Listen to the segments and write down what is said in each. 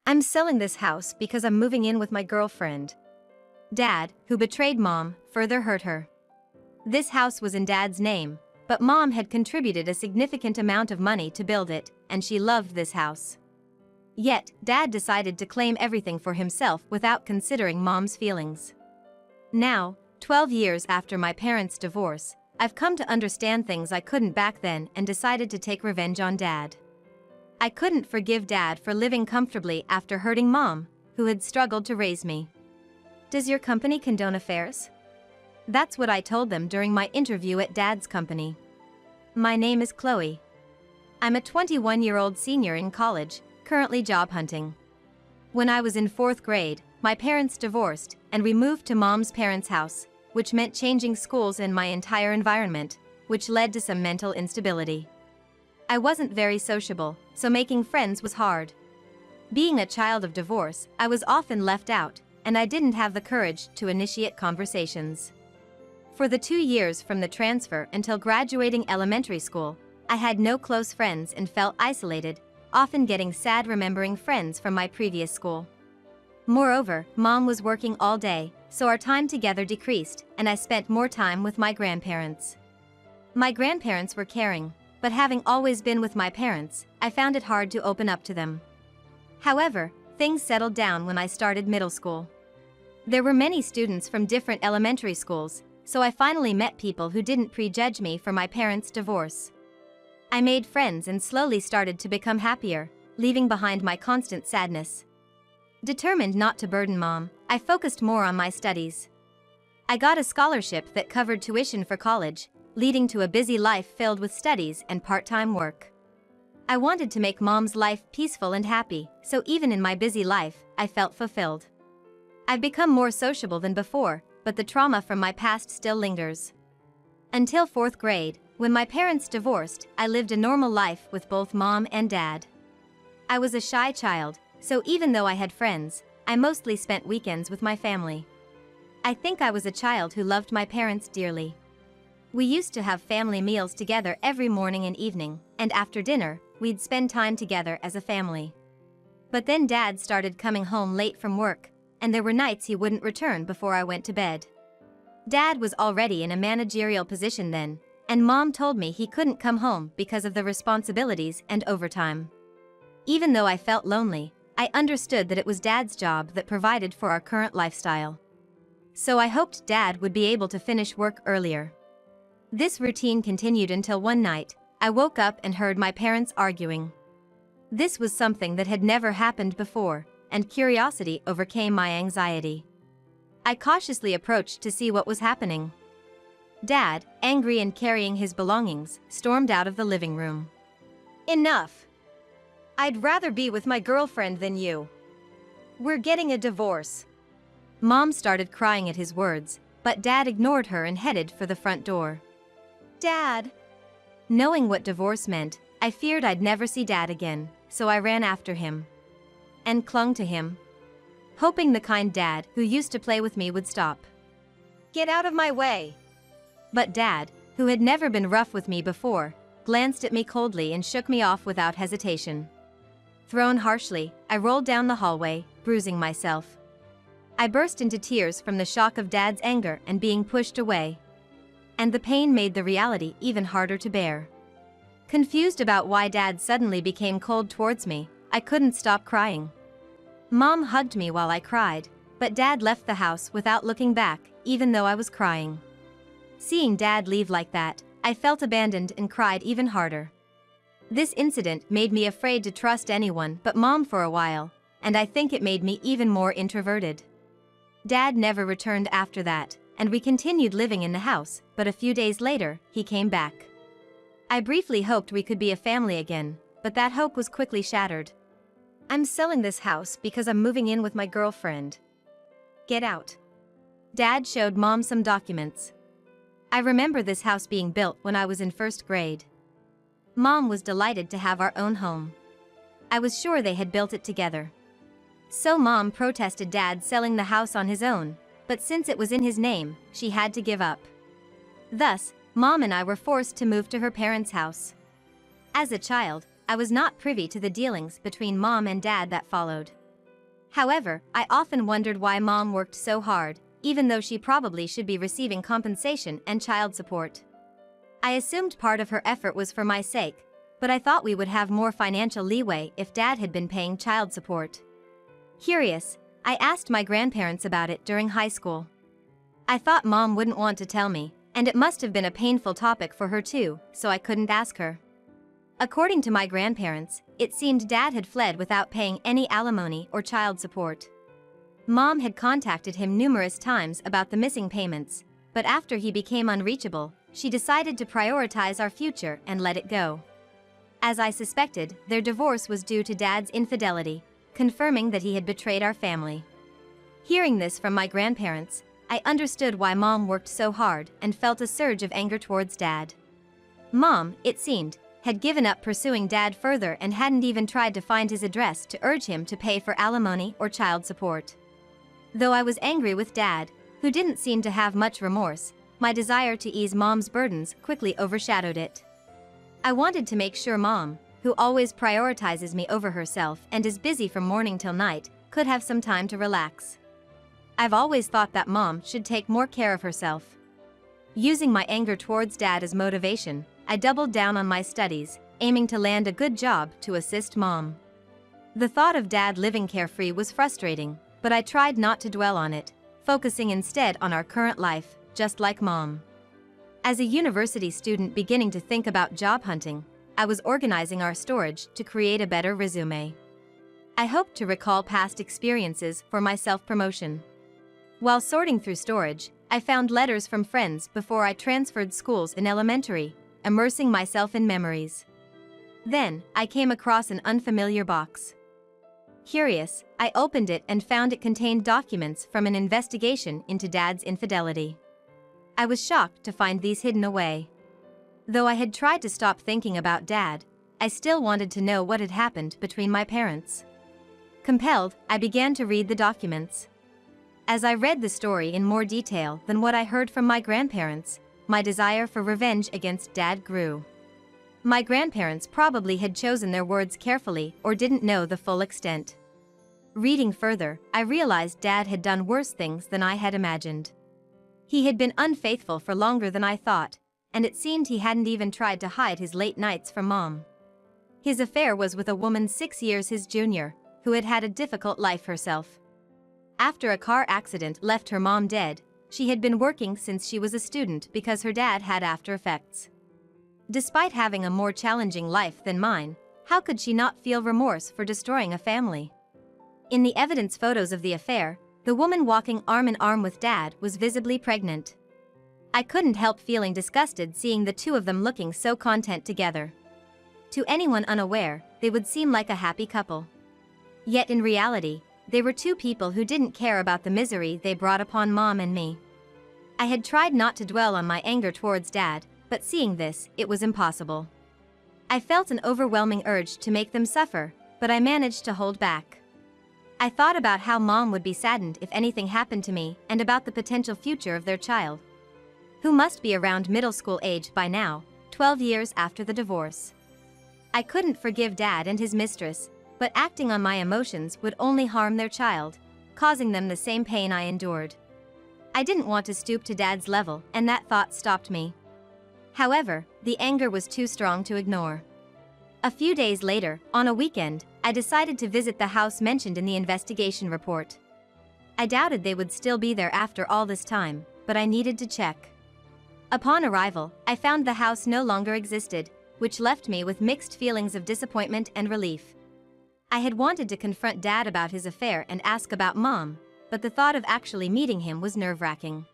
I'm selling this house because I'm moving in with my girlfriend. Dad, who betrayed Mom, further hurt her. This house was in Dad's name, but Mom had contributed a significant amount of money to build it, and she loved this house. Yet, Dad decided to claim everything for himself without considering Mom's feelings. Now, 12 years after my parents' divorce, I've come to understand things I couldn't back then and decided to take revenge on Dad. I couldn't forgive Dad for living comfortably after hurting Mom, who had struggled to raise me. Does your company condone affairs? That's what I told them during my interview at Dad's company. My name is Chloe. I'm a 21-year-old senior in college, currently job hunting. When I was in 4th grade, my parents divorced, and we moved to Mom's parents' house, which meant changing schools and my entire environment, which led to some mental instability. I wasn't very sociable, so making friends was hard. Being a child of divorce, I was often left out, and I didn't have the courage to initiate conversations. For the 2 years from the transfer until graduating elementary school, I had no close friends and felt isolated, often getting sad remembering friends from my previous school. Moreover, Mom was working all day, so our time together decreased, and I spent more time with my grandparents. My grandparents were caring, but having always been with my parents, I found it hard to open up to them. However, things settled down when I started middle school. There were many students from different elementary schools, so I finally met people who didn't prejudge me for my parents' divorce. I made friends and slowly started to become happier, leaving behind my constant sadness. Determined not to burden Mom, I focused more on my studies. I got a scholarship that covered tuition for college, leading to a busy life filled with studies and part-time work. I wanted to make Mom's life peaceful and happy, so even in my busy life, I felt fulfilled. I've become more sociable than before, but the trauma from my past still lingers. Until 4th grade, when my parents divorced, I lived a normal life with both Mom and Dad. I was a shy child, so even though I had friends, I mostly spent weekends with my family. I think I was a child who loved my parents dearly. We used to have family meals together every morning and evening, and after dinner, we'd spend time together as a family. But then Dad started coming home late from work, and there were nights he wouldn't return before I went to bed. Dad was already in a managerial position then, and Mom told me he couldn't come home because of the responsibilities and overtime. Even though I felt lonely, I understood that it was Dad's job that provided for our current lifestyle. So I hoped Dad would be able to finish work earlier. This routine continued until one night, I woke up and heard my parents arguing. This was something that had never happened before, and curiosity overcame my anxiety. I cautiously approached to see what was happening. Dad, angry and carrying his belongings, stormed out of the living room. Enough! I'd rather be with my girlfriend than you. We're getting a divorce. Mom started crying at his words, but Dad ignored her and headed for the front door. Dad! Knowing what divorce meant, I feared I'd never see Dad again, so I ran after him and clung to him, hoping the kind Dad who used to play with me would stop. Get out of my way! But Dad, who had never been rough with me before, glanced at me coldly and shook me off without hesitation. Thrown harshly, I rolled down the hallway, bruising myself. I burst into tears from the shock of Dad's anger and being pushed away. And the pain made the reality even harder to bear. Confused about why Dad suddenly became cold towards me, I couldn't stop crying. Mom hugged me while I cried, but Dad left the house without looking back, even though I was crying. Seeing Dad leave like that, I felt abandoned and cried even harder. This incident made me afraid to trust anyone but Mom for a while, and I think it made me even more introverted. Dad never returned after that, and we continued living in the house, but a few days later, he came back. I briefly hoped we could be a family again, but that hope was quickly shattered. I'm selling this house because I'm moving in with my girlfriend. Get out. Dad showed Mom some documents. I remember this house being built when I was in 1st grade. Mom was delighted to have our own home. I was sure they had built it together. So Mom protested Dad selling the house on his own, but since it was in his name, she had to give up. Thus, Mom and I were forced to move to her parents' house. As a child, I was not privy to the dealings between Mom and Dad that followed. However, I often wondered why mom worked so hard, even though she probably should be receiving compensation and child support. I assumed part of her effort was for my sake, but I thought we would have more financial leeway if dad had been paying child support. Curious, I asked my grandparents about it during high school. I thought mom wouldn't want to tell me, and it must have been a painful topic for her too, so I couldn't ask her. According to my grandparents, it seemed dad had fled without paying any alimony or child support. Mom had contacted him numerous times about the missing payments, but after he became unreachable, she decided to prioritize our future and let it go. As I suspected, their divorce was due to dad's infidelity, confirming that he had betrayed our family. Hearing this from my grandparents, I understood why mom worked so hard and felt a surge of anger towards dad. Mom, it seemed, had given up pursuing dad further and hadn't even tried to find his address to urge him to pay for alimony or child support. Though I was angry with dad, who didn't seem to have much remorse, my desire to ease mom's burdens quickly overshadowed it. I wanted to make sure mom, who always prioritizes me over herself and is busy from morning till night, could have some time to relax. I've always thought that mom should take more care of herself. Using my anger towards dad as motivation, I doubled down on my studies, aiming to land a good job to assist mom. The thought of dad living carefree was frustrating, but I tried not to dwell on it, focusing instead on our current life, just like mom. As a university student beginning to think about job hunting, I was organizing our storage to create a better resume. I hoped to recall past experiences for my self-promotion. While sorting through storage, I found letters from friends before I transferred schools in elementary, immersing myself in memories. Then, I came across an unfamiliar box. Curious, I opened it and found it contained documents from an investigation into dad's infidelity. I was shocked to find these hidden away. Though I had tried to stop thinking about dad, I still wanted to know what had happened between my parents. Compelled, I began to read the documents. As I read the story in more detail than what I heard from my grandparents, my desire for revenge against dad grew. My grandparents probably had chosen their words carefully or didn't know the full extent. Reading further, I realized dad had done worse things than I had imagined. He had been unfaithful for longer than I thought, and it seemed he hadn't even tried to hide his late nights from mom. His affair was with a woman 6 years his junior, who had had a difficult life herself. After a car accident left her mom dead, she had been working since she was a student because her dad had after effects. Despite having a more challenging life than mine, how could she not feel remorse for destroying a family? In the evidence photos of the affair, the woman walking arm in arm with dad was visibly pregnant. I couldn't help feeling disgusted seeing the two of them looking so content together. To anyone unaware, they would seem like a happy couple. Yet in reality, they were two people who didn't care about the misery they brought upon mom and me. I had tried not to dwell on my anger towards dad, but seeing this, it was impossible. I felt an overwhelming urge to make them suffer, but I managed to hold back. I thought about how mom would be saddened if anything happened to me and about the potential future of their child, who must be around middle school age by now, 12 years after the divorce. I couldn't forgive dad and his mistress, but acting on my emotions would only harm their child, causing them the same pain I endured. I didn't want to stoop to dad's level, and that thought stopped me. However, the anger was too strong to ignore. A few days later, on a weekend, I decided to visit the house mentioned in the investigation report. I doubted they would still be there after all this time, but I needed to check. Upon arrival, I found the house no longer existed, which left me with mixed feelings of disappointment and relief. I had wanted to confront dad about his affair and ask about mom, but the thought of actually meeting him was nerve-wracking.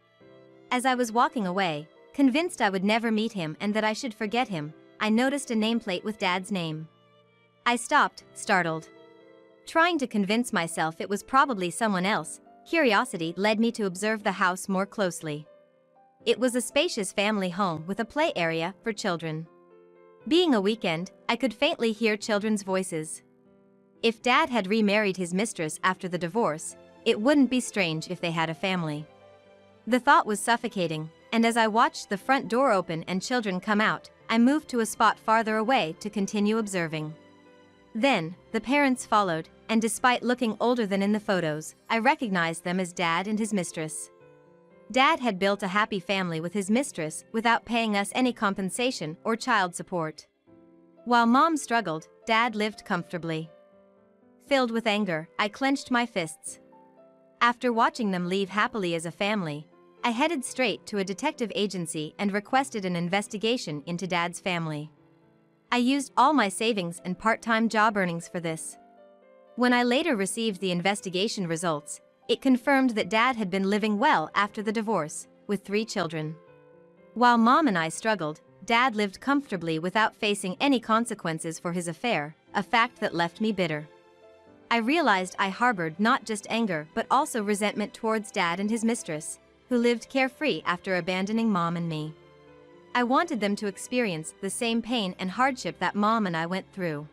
As I was walking away, convinced I would never meet him and that I should forget him, I noticed a nameplate with dad's name. I stopped, startled. Trying to convince myself it was probably someone else, curiosity led me to observe the house more closely. It was a spacious family home with a play area for children. Being a weekend, I could faintly hear children's voices. If dad had remarried his mistress after the divorce, it wouldn't be strange if they had a family. The thought was suffocating, and as I watched the front door open and children come out, I moved to a spot farther away to continue observing. Then, the parents followed, and despite looking older than in the photos, I recognized them as Dad and his mistress. Dad had built a happy family with his mistress without paying us any compensation or child support. While Mom struggled, Dad lived comfortably. Filled with anger, I clenched my fists. After watching them leave happily as a family, I headed straight to a detective agency and requested an investigation into Dad's family. I used all my savings and part-time job earnings for this. When I later received the investigation results, it confirmed that Dad had been living well after the divorce, with 3 children. While Mom and I struggled, Dad lived comfortably without facing any consequences for his affair, a fact that left me bitter. I realized I harbored not just anger but also resentment towards Dad and his mistress, who lived carefree after abandoning Mom and me. I wanted them to experience the same pain and hardship that Mom and I went through.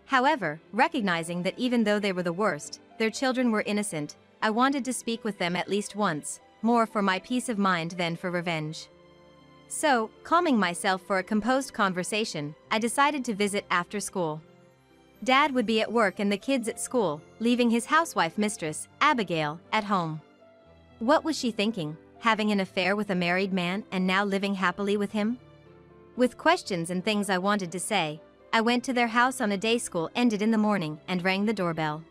However, recognizing that even though they were the worst, their children were innocent, I wanted to speak with them at least once, more for my peace of mind than for revenge. So, calming myself for a composed conversation, I decided to visit after school. Dad would be at work and the kids at school, leaving his housewife mistress, Abigail, at home. What was she thinking, having an affair with a married man and now living happily with him? With questions and things I wanted to say, I went to their house on a day school ended in the morning and rang the doorbell.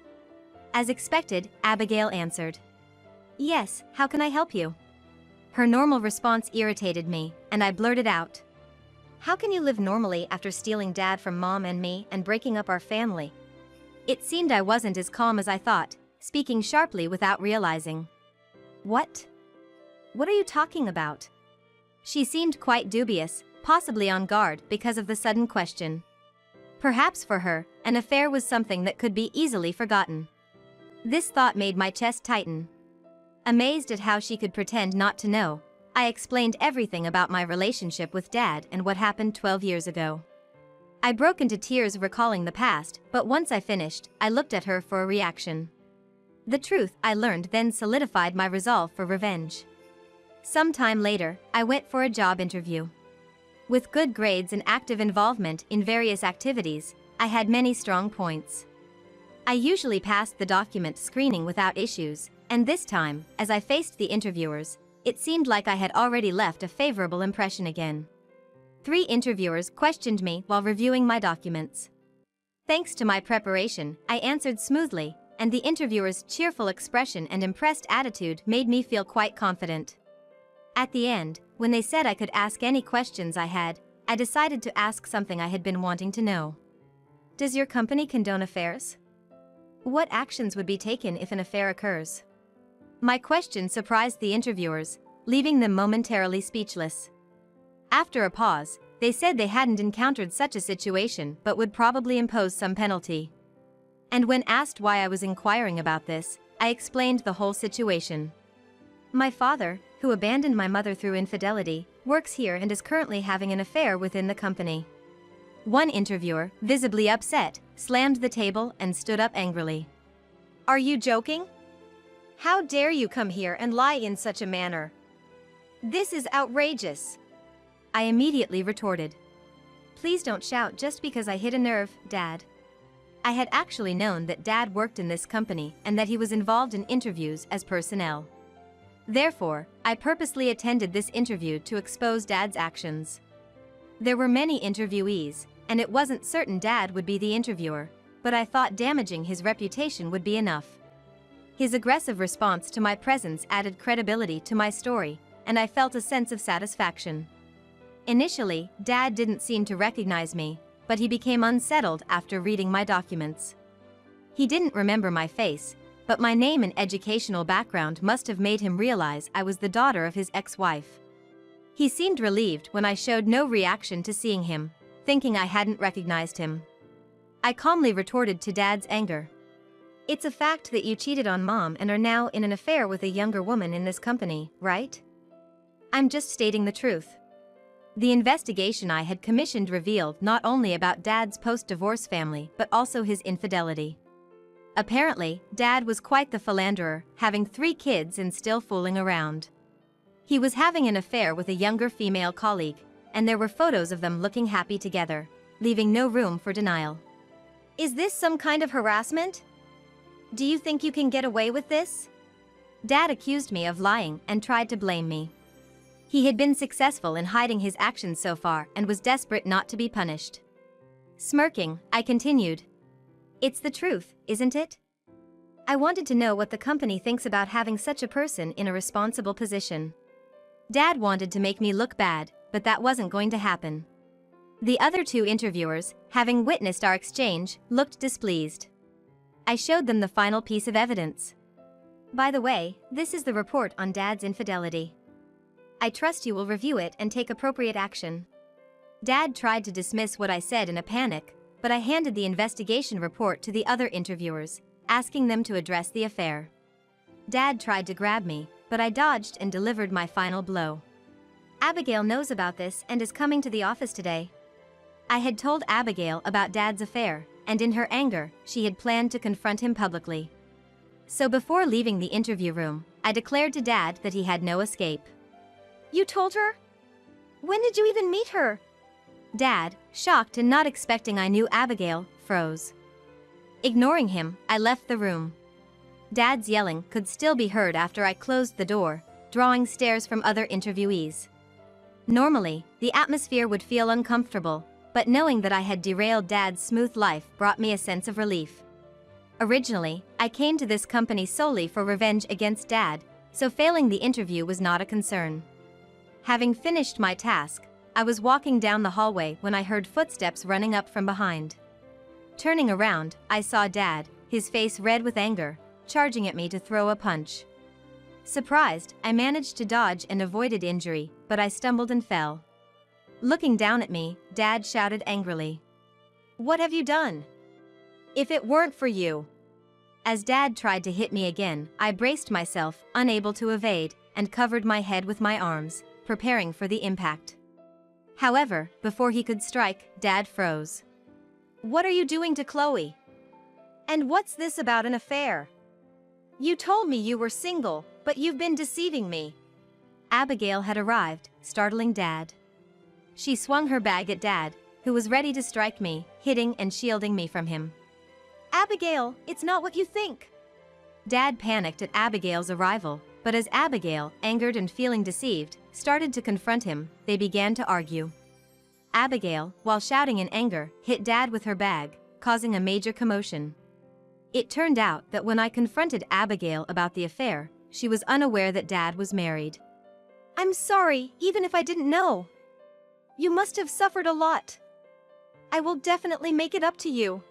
As expected, Abigail answered. "Yes, how can I help you?" Her normal response irritated me, and I blurted out, "How can you live normally after stealing Dad from Mom and me and breaking up our family?" It seemed I wasn't as calm as I thought, speaking sharply without realizing. "What? What are you talking about?" She seemed quite dubious, possibly on guard because of the sudden question. Perhaps for her, an affair was something that could be easily forgotten. This thought made my chest tighten. Amazed at how she could pretend not to know, I explained everything about my relationship with Dad and what happened 12 years ago. I broke into tears recalling the past, but once I finished, I looked at her for a reaction. The truth I learned then solidified my resolve for revenge. Some time later, I went for a job interview. With good grades and active involvement in various activities, I had many strong points. I usually passed the document screening without issues, and this time, as I faced the interviewers, it seemed like I had already left a favorable impression again. 3 interviewers questioned me while reviewing my documents. Thanks to my preparation, I answered smoothly, and the interviewers' cheerful expression and impressed attitude made me feel quite confident. At the end, when they said I could ask any questions I had, I decided to ask something I had been wanting to know. Does your company condone affairs? What actions would be taken if an affair occurs? My question surprised the interviewers, leaving them momentarily speechless. After a pause, they said they hadn't encountered such a situation but would probably impose some penalty. And when asked why I was inquiring about this, I explained the whole situation. My father, who abandoned my mother through infidelity, works here and is currently having an affair within the company. One interviewer, visibly upset, slammed the table and stood up angrily. Are you joking? How dare you come here and lie in such a manner? This is outrageous. I immediately retorted. Please don't shout just because I hit a nerve, Dad. I had actually known that Dad worked in this company and that he was involved in interviews as personnel. Therefore, I purposely attended this interview to expose Dad's actions. There were many interviewees, and it wasn't certain Dad would be the interviewer, but I thought damaging his reputation would be enough. His aggressive response to my presence added credibility to my story, and I felt a sense of satisfaction. Initially, Dad didn't seem to recognize me, but he became unsettled after reading my documents. He didn't remember my face, but my name and educational background must have made him realize I was the daughter of his ex-wife. He seemed relieved when I showed no reaction to seeing him, thinking I hadn't recognized him. I calmly retorted to Dad's anger. It's a fact that you cheated on Mom and are now in an affair with a younger woman in this company, right? I'm just stating the truth. The investigation I had commissioned revealed not only about Dad's post-divorce family but also his infidelity. Apparently, Dad was quite the philanderer, having 3 kids and still fooling around. He was having an affair with a younger female colleague, and there were photos of them looking happy together, leaving no room for denial. Is this some kind of harassment? Do you think you can get away with this? Dad accused me of lying and tried to blame me. He had been successful in hiding his actions so far and was desperate not to be punished. Smirking, I continued. It's the truth, isn't it? I wanted to know what the company thinks about having such a person in a responsible position. Dad wanted to make me look bad, but that wasn't going to happen. The other two interviewers, having witnessed our exchange, looked displeased. I showed them the final piece of evidence. By the way, this is the report on Dad's infidelity. I trust you will review it and take appropriate action. Dad tried to dismiss what I said in a panic, but I handed the investigation report to the other interviewers, asking them to address the affair. Dad tried to grab me, but I dodged and delivered my final blow. Abigail knows about this and is coming to the office today. I had told Abigail about Dad's affair, and in her anger, she had planned to confront him publicly. So before leaving the interview room, I declared to Dad that he had no escape. You told her? When did you even meet her? Dad, shocked and not expecting I knew Abigail, froze. Ignoring him, I left the room. Dad's yelling could still be heard after I closed the door, drawing stares from other interviewees. Normally, the atmosphere would feel uncomfortable, but knowing that I had derailed Dad's smooth life brought me a sense of relief. Originally, I came to this company solely for revenge against Dad, so failing the interview was not a concern. Having finished my task, I was walking down the hallway when I heard footsteps running up from behind. Turning around, I saw Dad, his face red with anger, charging at me to throw a punch. Surprised, I managed to dodge and avoided injury, but I stumbled and fell. Looking down at me, Dad shouted angrily. What have you done? If it weren't for you. As Dad tried to hit me again, I braced myself, unable to evade, and covered my head with my arms, preparing for the impact. However, before he could strike, Dad froze. What are you doing to Chloe? And what's this about an affair? You told me you were single, but you've been deceiving me. Abigail had arrived, startling Dad. She swung her bag at Dad, who was ready to strike me, hitting and shielding me from him. Abigail, it's not what you think. Dad panicked at Abigail's arrival, but as Abigail, angered and feeling deceived, started to confront him, they began to argue. Abigail, while shouting in anger, hit Dad with her bag, causing a major commotion. It turned out that when I confronted Abigail about the affair, she was unaware that Dad was married. I'm sorry, even if I didn't know. You must have suffered a lot. I will definitely make it up to you.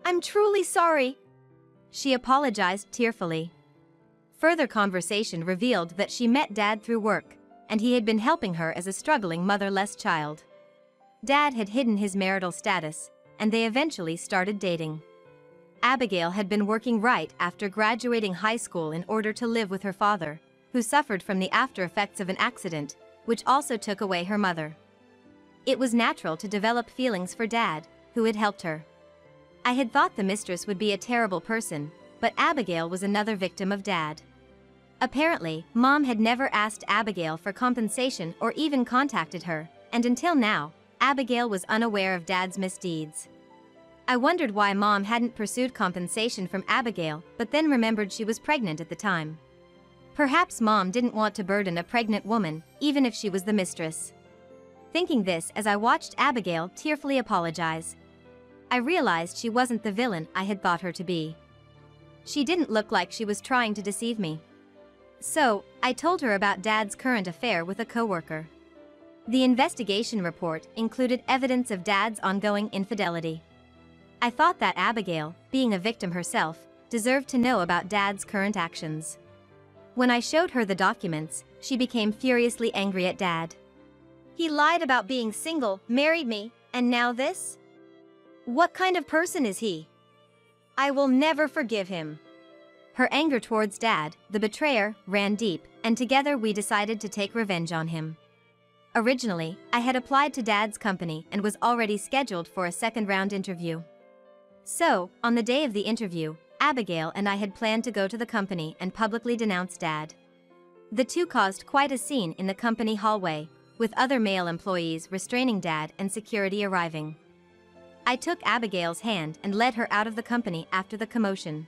I'm truly sorry. She apologized tearfully. Further conversation revealed that she met Dad through work, and he had been helping her as a struggling motherless child. Dad had hidden his marital status, and they eventually started dating. Abigail had been working right after graduating high school in order to live with her father, who suffered from the after effects of an accident, which also took away her mother. It was natural to develop feelings for Dad, who had helped her. I had thought the mistress would be a terrible person, but Abigail was another victim of Dad. Apparently, Mom had never asked Abigail for compensation or even contacted her, and until now, Abigail was unaware of Dad's misdeeds. I wondered why Mom hadn't pursued compensation from Abigail, but then remembered she was pregnant at the time. Perhaps Mom didn't want to burden a pregnant woman, even if she was the mistress. Thinking this as I watched Abigail tearfully apologize, I realized she wasn't the villain I had thought her to be. She didn't look like she was trying to deceive me. So, I told her about Dad's current affair with a coworker. The investigation report included evidence of Dad's ongoing infidelity. I thought that Abigail, being a victim herself, deserved to know about Dad's current actions. When I showed her the documents, she became furiously angry at Dad. He lied about being single, married me, and now this? What kind of person is he? I will never forgive him. Her anger towards Dad, the betrayer, ran deep, and together we decided to take revenge on him. Originally, I had applied to Dad's company and was already scheduled for a second-round interview. So, on the day of the interview, Abigail and I had planned to go to the company and publicly denounce Dad. The two caused quite a scene in the company hallway, with other male employees restraining Dad and security arriving. I took Abigail's hand and led her out of the company after the commotion.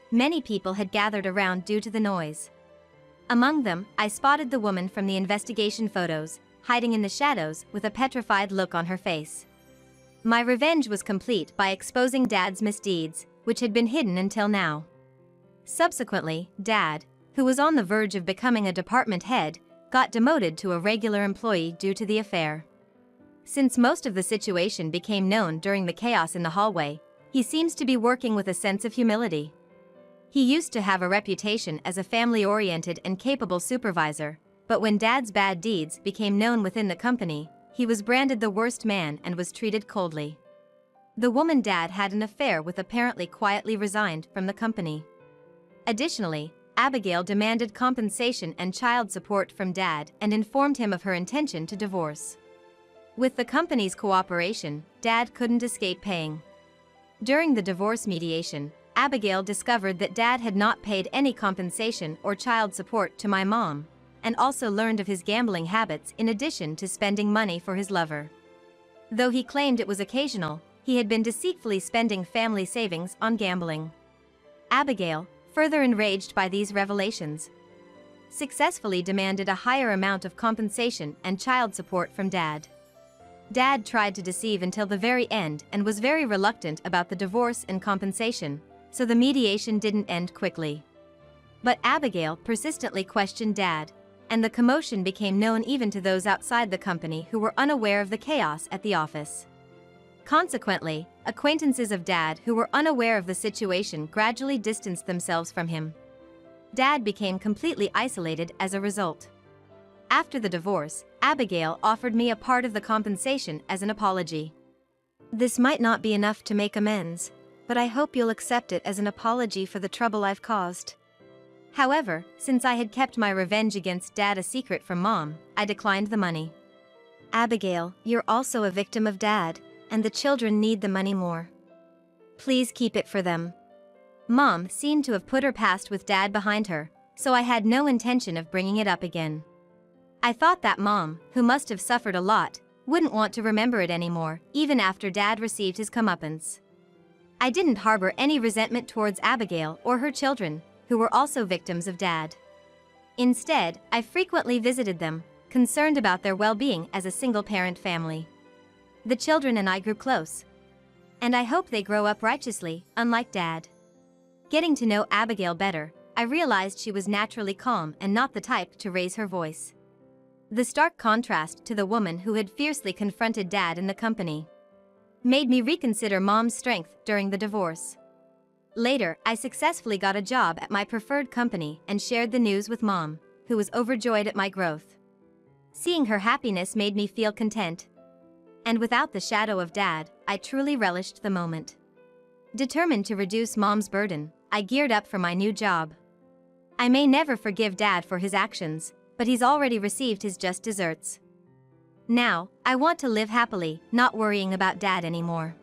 Many people had gathered around due to the noise. Among them, I spotted the woman from the investigation photos, hiding in the shadows with a petrified look on her face. My revenge was complete by exposing Dad's misdeeds, which had been hidden until now. Subsequently, Dad, who was on the verge of becoming a department head, got demoted to a regular employee due to the affair. Since most of the situation became known during the chaos in the hallway, he seems to be working with a sense of humility. He used to have a reputation as a family-oriented and capable supervisor, but when Dad's bad deeds became known within the company, he was branded the worst man and was treated coldly. The woman Dad had an affair with apparently quietly resigned from the company. Additionally, Abigail demanded compensation and child support from Dad and informed him of her intention to divorce. With the company's cooperation, Dad couldn't escape paying. During the divorce mediation, Abigail discovered that Dad had not paid any compensation or child support to my mom, and also learned of his gambling habits in addition to spending money for his lover. Though he claimed it was occasional, he had been deceitfully spending family savings on gambling. Abigail, further enraged by these revelations, successfully demanded a higher amount of compensation and child support from Dad. Dad tried to deceive until the very end and was very reluctant about the divorce and compensation, so the mediation didn't end quickly. But Abigail persistently questioned Dad, and the commotion became known even to those outside the company who were unaware of the chaos at the office. Consequently, acquaintances of Dad who were unaware of the situation gradually distanced themselves from him. Dad became completely isolated as a result. After the divorce, Abigail offered me a part of the compensation as an apology. This might not be enough to make amends, but I hope you'll accept it as an apology for the trouble I've caused. However, since I had kept my revenge against Dad a secret from Mom, I declined the money. Abigail, you're also a victim of Dad, and the children need the money more. Please keep it for them. Mom seemed to have put her past with Dad behind her, so I had no intention of bringing it up again. I thought that Mom, who must have suffered a lot, wouldn't want to remember it anymore, even after Dad received his comeuppance. I didn't harbor any resentment towards Abigail or her children, who were also victims of Dad. Instead, I frequently visited them, concerned about their well-being as a single-parent family. The children and I grew close. And I hope they grow up righteously, unlike Dad. Getting to know Abigail better, I realized she was naturally calm and not the type to raise her voice. The stark contrast to the woman who had fiercely confronted Dad in the company made me reconsider Mom's strength during the divorce. Later, I successfully got a job at my preferred company and shared the news with Mom, who was overjoyed at my growth. Seeing her happiness made me feel content. And without the shadow of Dad, I truly relished the moment. Determined to reduce Mom's burden, I geared up for my new job. I may never forgive Dad for his actions, but he's already received his just desserts. Now, I want to live happily, not worrying about Dad anymore.